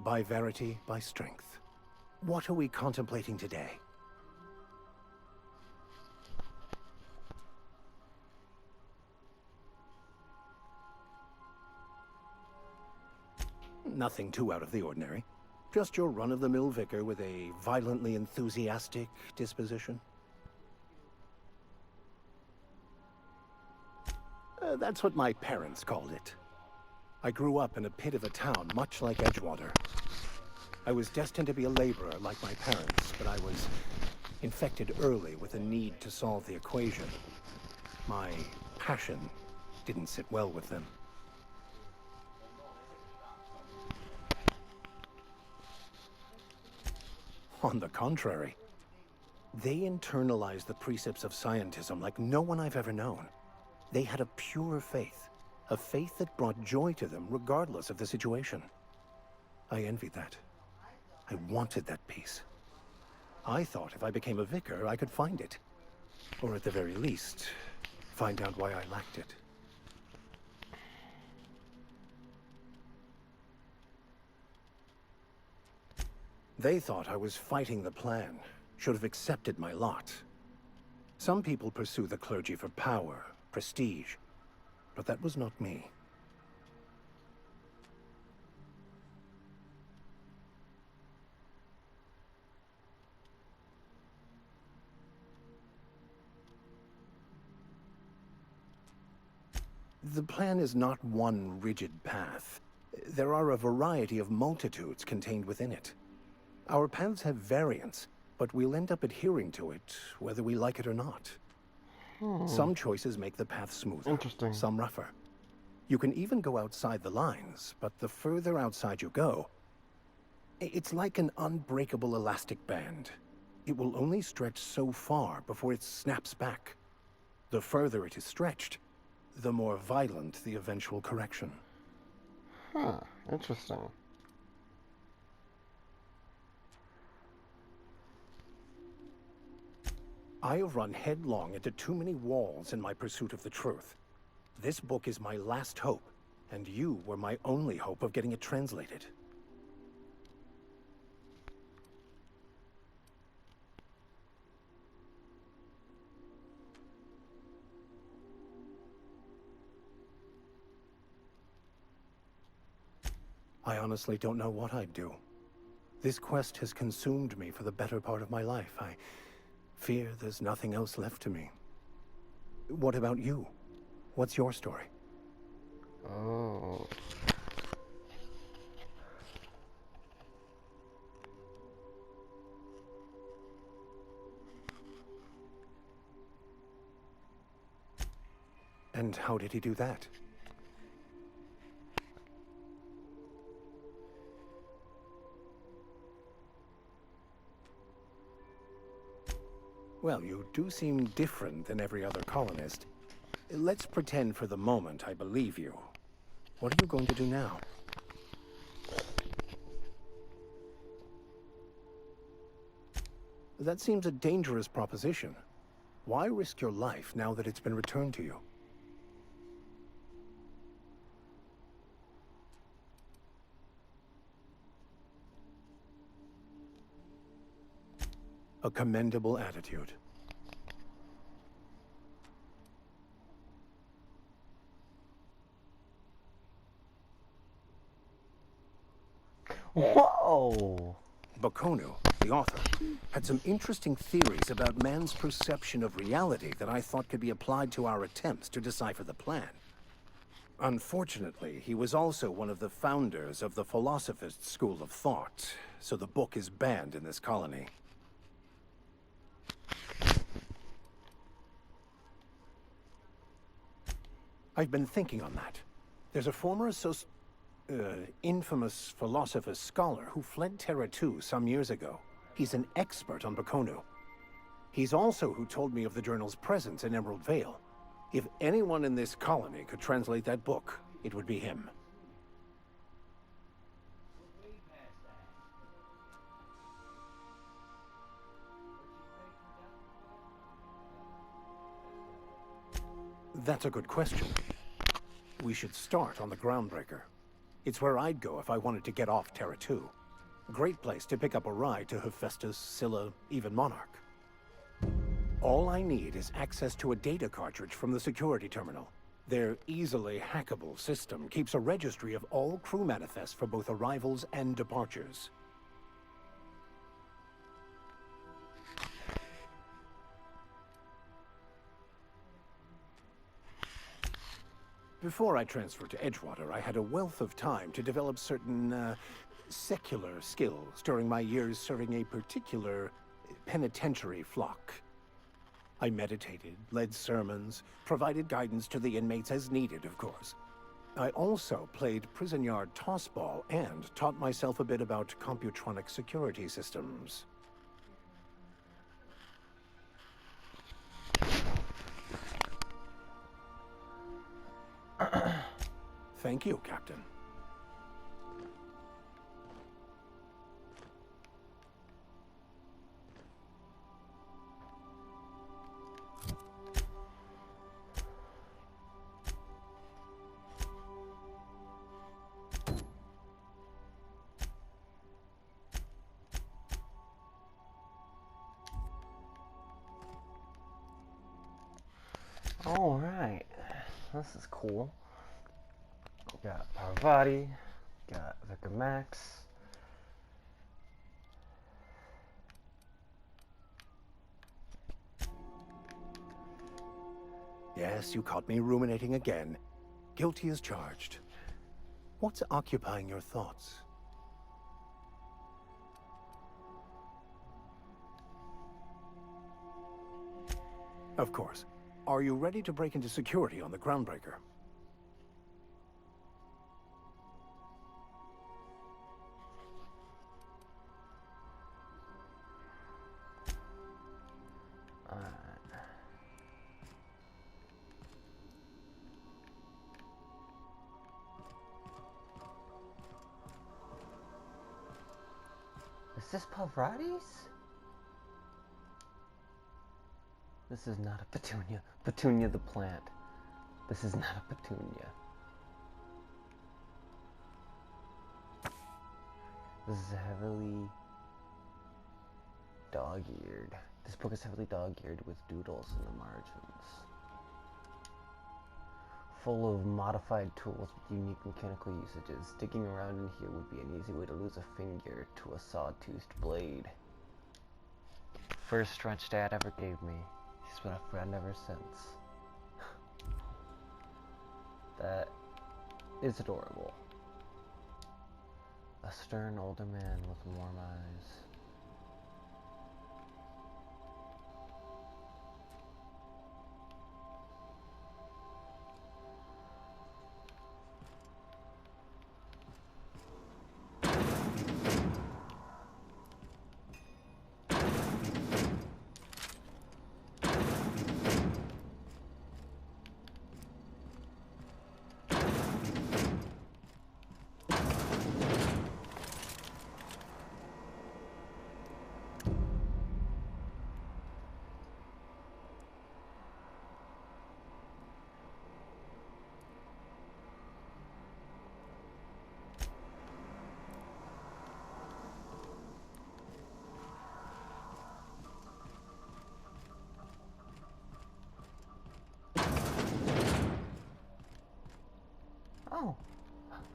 by verity, by strength. What are we contemplating today? Nothing too out of the ordinary. Just your run-of-the-mill vicar with a violently enthusiastic disposition. That's what my parents called it. I grew up in a pit of a town much like Edgewater. I was destined to be a laborer like my parents, but I was infected early with a need to solve the equation. My passion didn't sit well with them. On the contrary, they internalized the precepts of scientism like no one I've ever known. They had a pure faith, a faith that brought joy to them regardless of the situation. I envied that. I wanted that peace. I thought if I became a vicar, I could find it. Or at the very least, find out why I lacked it. They thought I was fighting the plan, should have accepted my lot. Some people pursue the clergy for power, prestige, but that was not me. The plan is not one rigid path. There are a variety of multitudes contained within it. Our paths have variance, but we'll end up adhering to it, whether we like it or not. Some choices make the path smoother, Interesting. some rougher. You can even go outside the lines, but the further outside you go, it's like an unbreakable elastic band. It will only stretch so far before it snaps back. The further it is stretched, the more violent the eventual correction. Huh, interesting. I have run headlong into too many walls in my pursuit of the truth. This book is my last hope, and you were my only hope of getting it translated. I honestly don't know what I'd do. This quest has consumed me for the better part of my life. I fear there's nothing else left to me. What about you? What's your story? Oh. And how did he do that? Well, you do seem different than every other colonist. Let's pretend for the moment I believe you. What are you going to do now? That seems a dangerous proposition. Why risk your life now that it's been returned to you? A commendable attitude. Whoa! Bakonu, the author, had some interesting theories about man's perception of reality that I thought could be applied to our attempts to decipher the plan. Unfortunately, he was also one of the founders of the philosophist school of thought, so the book is banned in this colony. I've been thinking on that. There's a former infamous philosopher scholar who fled Terra 2 some years ago. He's an expert on Bakonu. He's also who told me of the journal's presence in Emerald Vale. If anyone in this colony could translate that book, it would be him. That's a good question. We should start on the groundbreaker. It's where I'd go if I wanted to get off Terra 2. Great place to pick up a ride to Hephaestus, Scylla, even Monarch. All I need is access to a data cartridge from the security terminal. Their easily hackable system keeps a registry of all crew manifests for both arrivals and departures. Before I transferred to Edgewater, I had a wealth of time to develop certain, secular skills during my years serving a particular penitentiary flock. I meditated, led sermons, provided guidance to the inmates as needed, of course. I also played prison yard tossball and taught myself a bit about computronic security systems. Thank you, Captain. Alright. This is cool. Got Parvati, got Vicar Max. Yes, you caught me ruminating again. Guilty as charged. What's occupying your thoughts? Of course. Are you ready to break into security on the Groundbreaker? Is this Parvati's? This is not a petunia. Petunia the plant. This is not a petunia. This is heavily dog-eared. This book is heavily dog-eared with doodles in the margins. Full of modified tools with unique mechanical usages. Digging around in here would be an easy way to lose a finger to a sawtoothed blade. First stretch Dad ever gave me. He's been a friend ever since. That is adorable. A stern older man with warm eyes.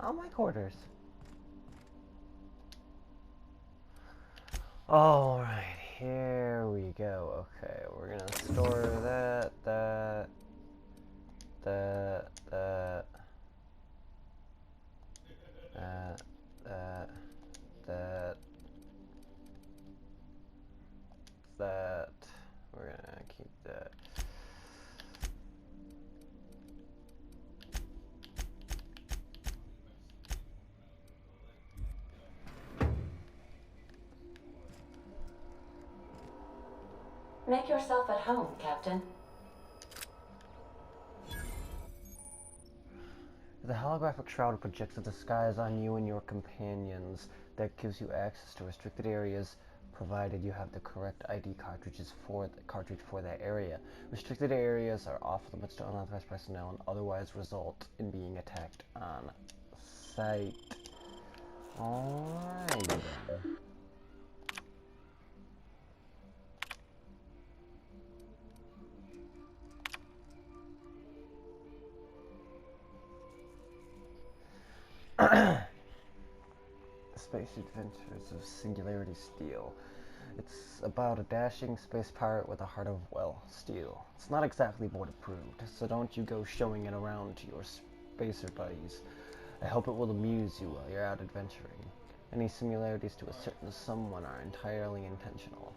Oh, my quarters. Alright, here we go. Okay, we're gonna store that, that, that, that, that. We're gonna keep that. Make yourself at home, Captain. The holographic shroud projects a disguise on you and your companions that gives you access to restricted areas, provided you have the correct ID cartridge for that area. Restricted areas are off limits to unauthorized personnel and otherwise result in being attacked on sight. Alrighty then. Space Adventures of Singularity Steel. It's about a dashing space pirate with a heart of, well, steel. It's not exactly board approved, so don't you go showing it around to your spacer buddies. I hope it will amuse you while you're out adventuring. Any similarities to a certain someone are entirely intentional.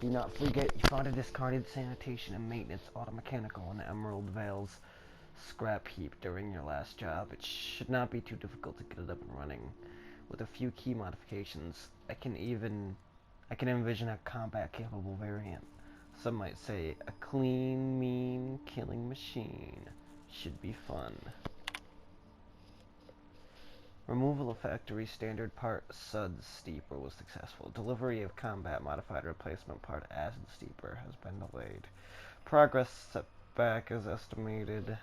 Do not forget you found a discarded sanitation and maintenance automechanical in Emerald Vale's scrap heap during your last job. It should not be too difficult to get it up and running. With a few key modifications, I can envision a combat-capable variant. Some might say a clean, mean, killing machine. Should be fun. Removal of factory standard part Suds Steeper was successful. Delivery of combat modified replacement part Acid Steeper has been delayed. Progress setback is estimated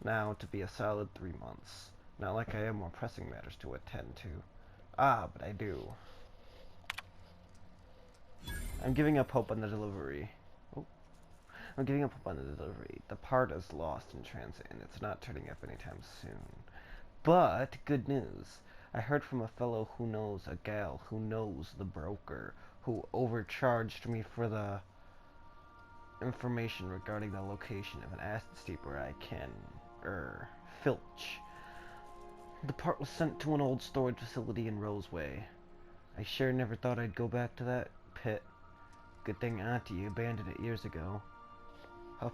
now to be a solid 3 months. Not like I have more pressing matters to attend to. Ah, but I do. I'm giving up hope on the delivery. I'm giving up hope on the delivery. The part is lost in transit and it's not turning up anytime soon. But, good news. I heard from a fellow who knows a gal who knows the broker, who overcharged me for the information regarding the location of an acid steeper I can, filch. The part was sent to an old storage facility in Roseway. I sure never thought I'd go back to that pit. Good thing Auntie abandoned it years ago. I'll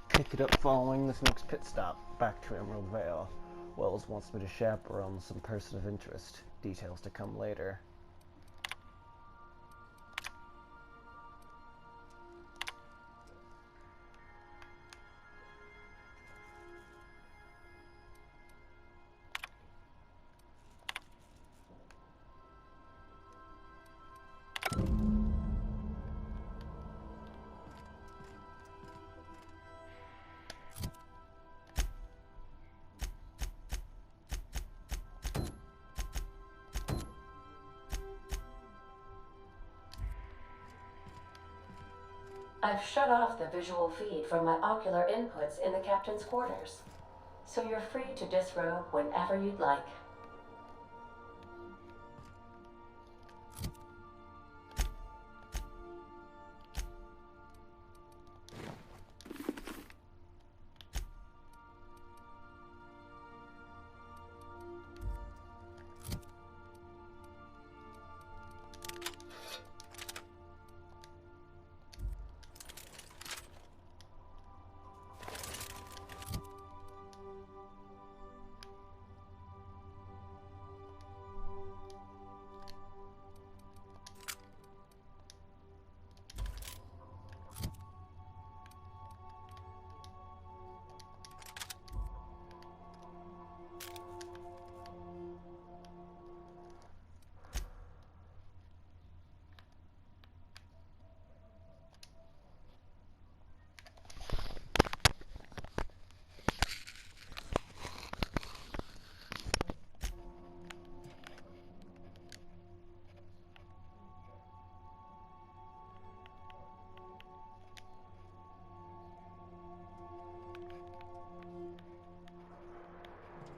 pick it up following this next pit stop, back to Emerald Vale. Wells wants me to chaperone some person of interest. Details to come later. I've shut off the visual feed from my ocular inputs in the captain's quarters, so you're free to disrobe whenever you'd like.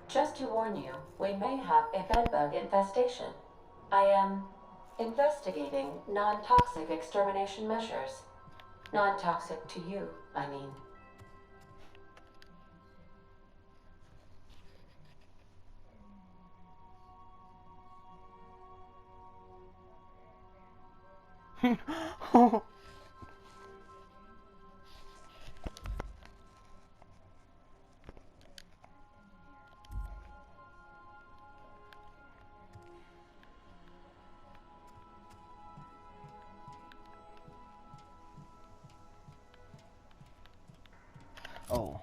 Just to warn you, we may have a bedbug infestation. I am investigating non-toxic extermination measures. Non-toxic to you, I mean. Oh.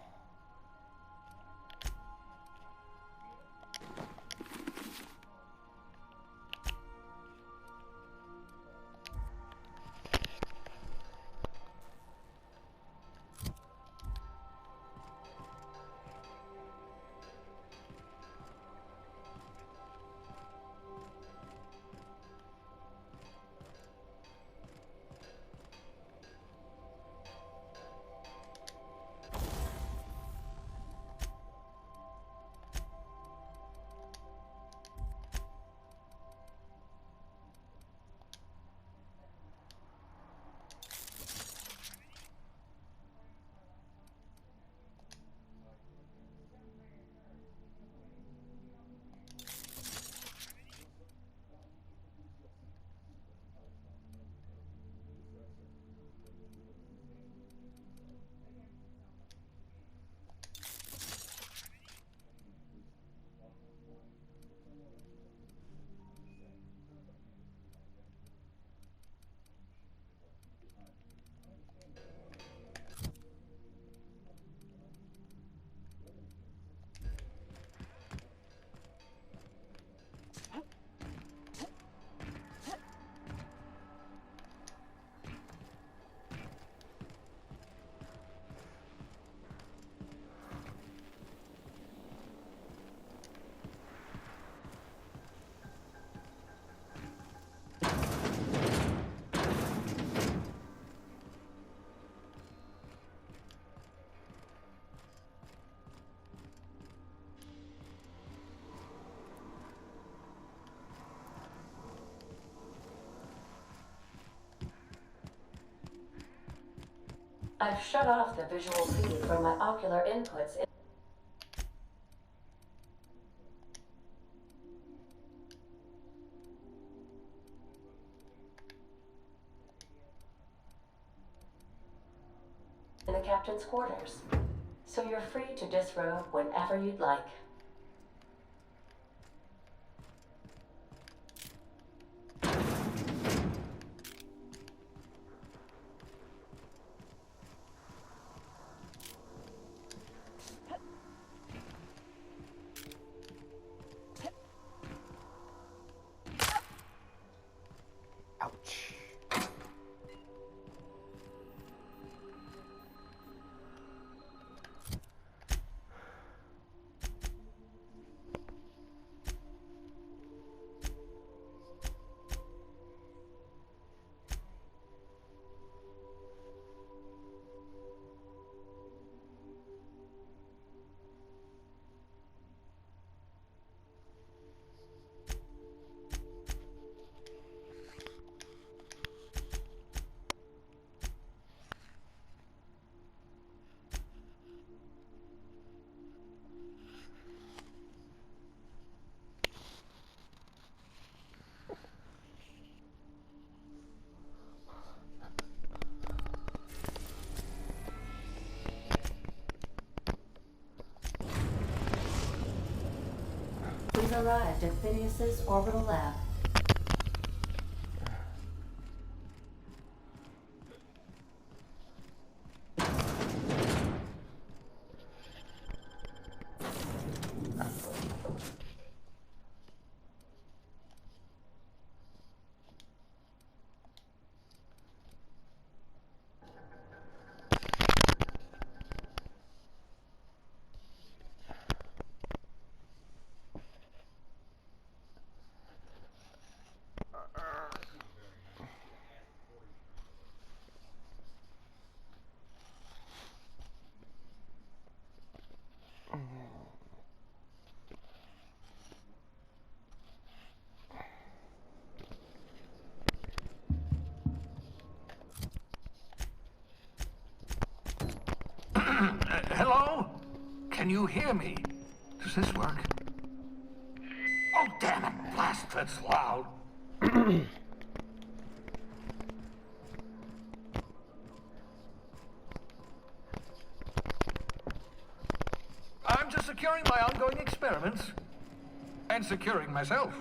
I've shut off the visual feed from my ocular inputs in the captain's quarters, so you're free to disrobe whenever you'd like. Ouch. We've arrived at Phineas's orbital lab. Hello? Can you hear me? Does this work? Oh, damn it! Blast, that's loud. I'm just securing my ongoing experiments. And securing myself.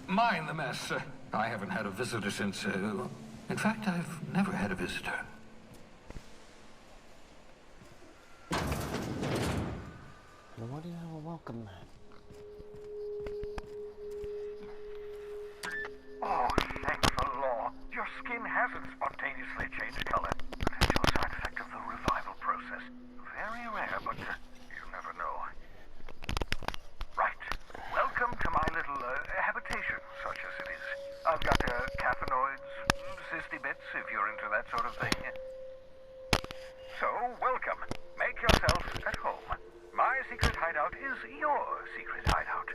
Mind the mess. I haven't had a visitor since, in fact, I've never had a visitor. Why do you have a welcome mat? Oh, thank the law. Your skin hasn't spontaneously changed color. Potential side effect of the revival process. Very rare, but you never know. Right. Welcome to my little habitation, such as it is. I've got caffeinoids, cysty bits, if you're into that sort of thing. So, welcome. Make yourself at home. My secret hideout is your secret hideout.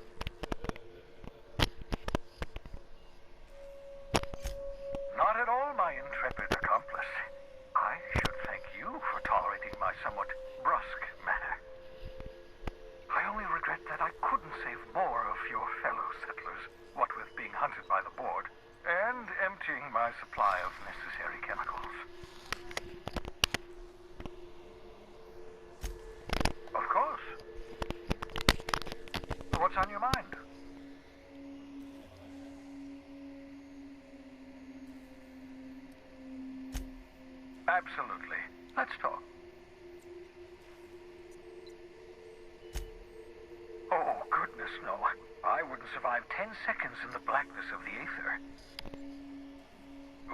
Not at all, my intrepid accomplice. I should thank you for tolerating my somewhat brusque manner. I only regret that I couldn't save more of your fellow settlers, what with being hunted by the board, and emptying my supply of necessary chemicals. Of course. What's on your mind? Absolutely. Let's talk. Oh, goodness, no. I wouldn't survive 10 seconds in the blackness of the aether.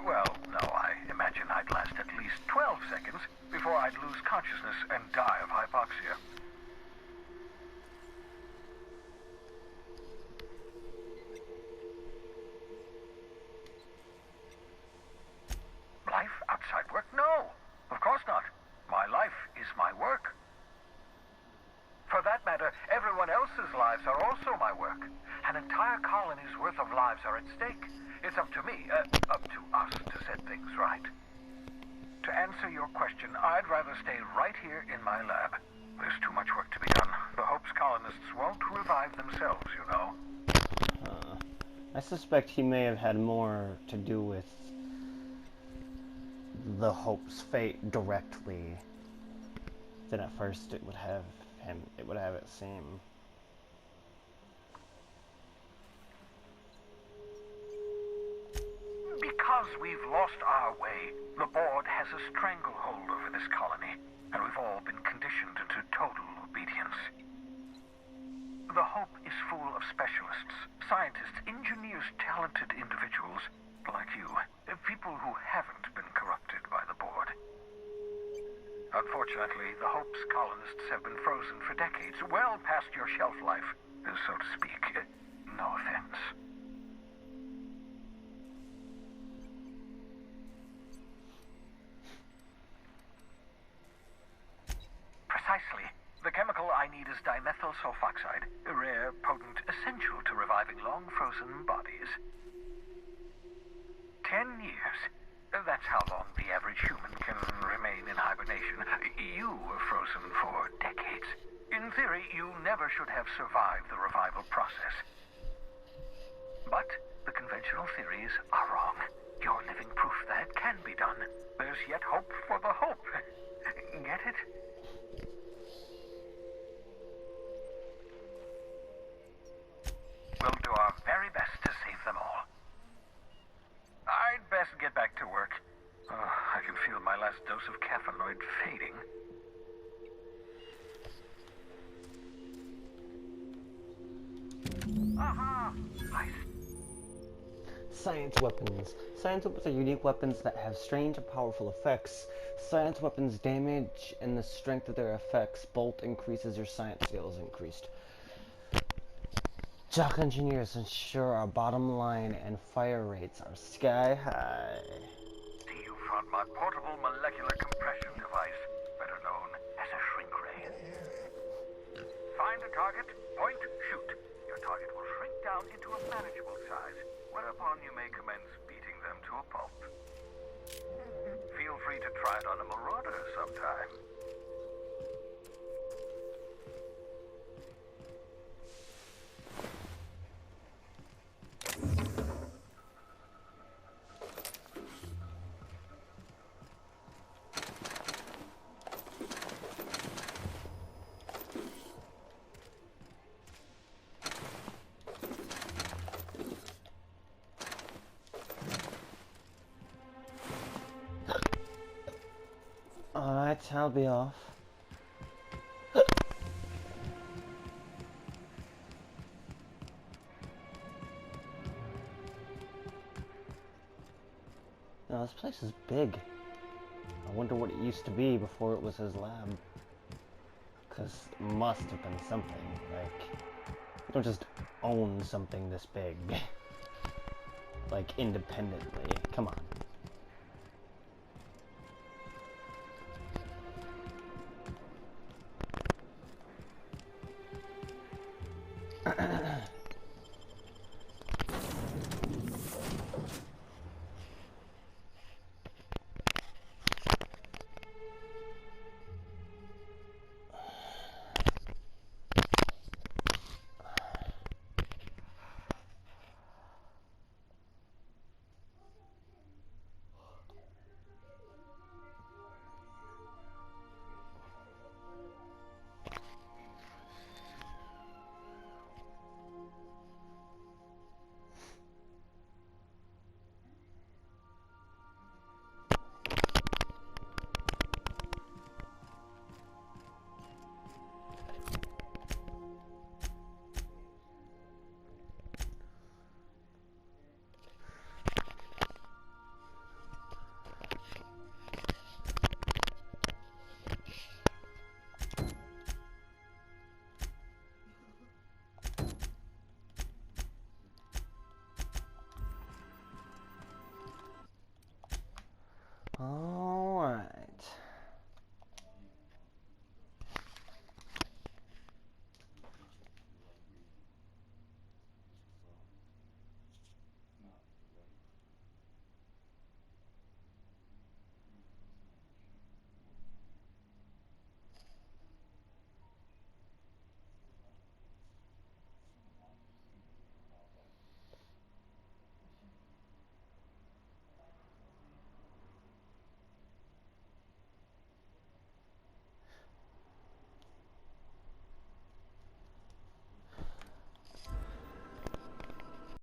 Well, no, I imagine I'd last at least 12 seconds before I'd lose consciousness and die of hypoxia. Life outside work? No, of course not. My life is my work. For that matter, everyone else's lives are also my work. An entire colony's worth of lives are at stake. It's up to me, up to us to set things right. To answer your question, I'd rather stay right here in my lab. There's too much work to be done. The Hope's colonists won't revive themselves, you know. I suspect he may have had more to do with the Hope's fate directly than at first it would have it seem. Because we've lost our way, the board has a stranglehold over this colony, and we've all been conditioned into total obedience. The Hope is full of specialists, scientists, engineers, talented individuals like you, people who haven't been corrupted by the board. Unfortunately, the Hope's colonists have been frozen for decades, well past your shelf life, so to speak. No offense. Precisely. The chemical I need is dimethyl sulfoxide, rare, potent, essential to reviving long-frozen bodies. 10 years. That's how long the average human can remain in hibernation. You were frozen for decades. In theory, you never should have survived the revival process. But the conventional theories are wrong. You're living proof that it can be done. There's yet hope for the Hope. Get it? We'll do our very best to save them all. I'd best get back to work. I can feel my last dose of caffeinoid fading. Aha! Science weapons. Science weapons are unique weapons that have strange and powerful effects. Science weapons damage and the strength of their effects both increases your science skills increased. Jock engineers ensure our bottom line and fire rates are sky high. See, you found my portable molecular compression device, better known as a shrink ray. Find a target, point, shoot. Your target will shrink down into a manageable size, whereupon you may commence beating them to a pulp. Feel free to try it on a marauder sometime. Alright, I'll be off. Now, this place is big. I wonder what it used to be before it was his lab. Because it must have been something. Like, you don't just own something this big. Like, independently. Come on.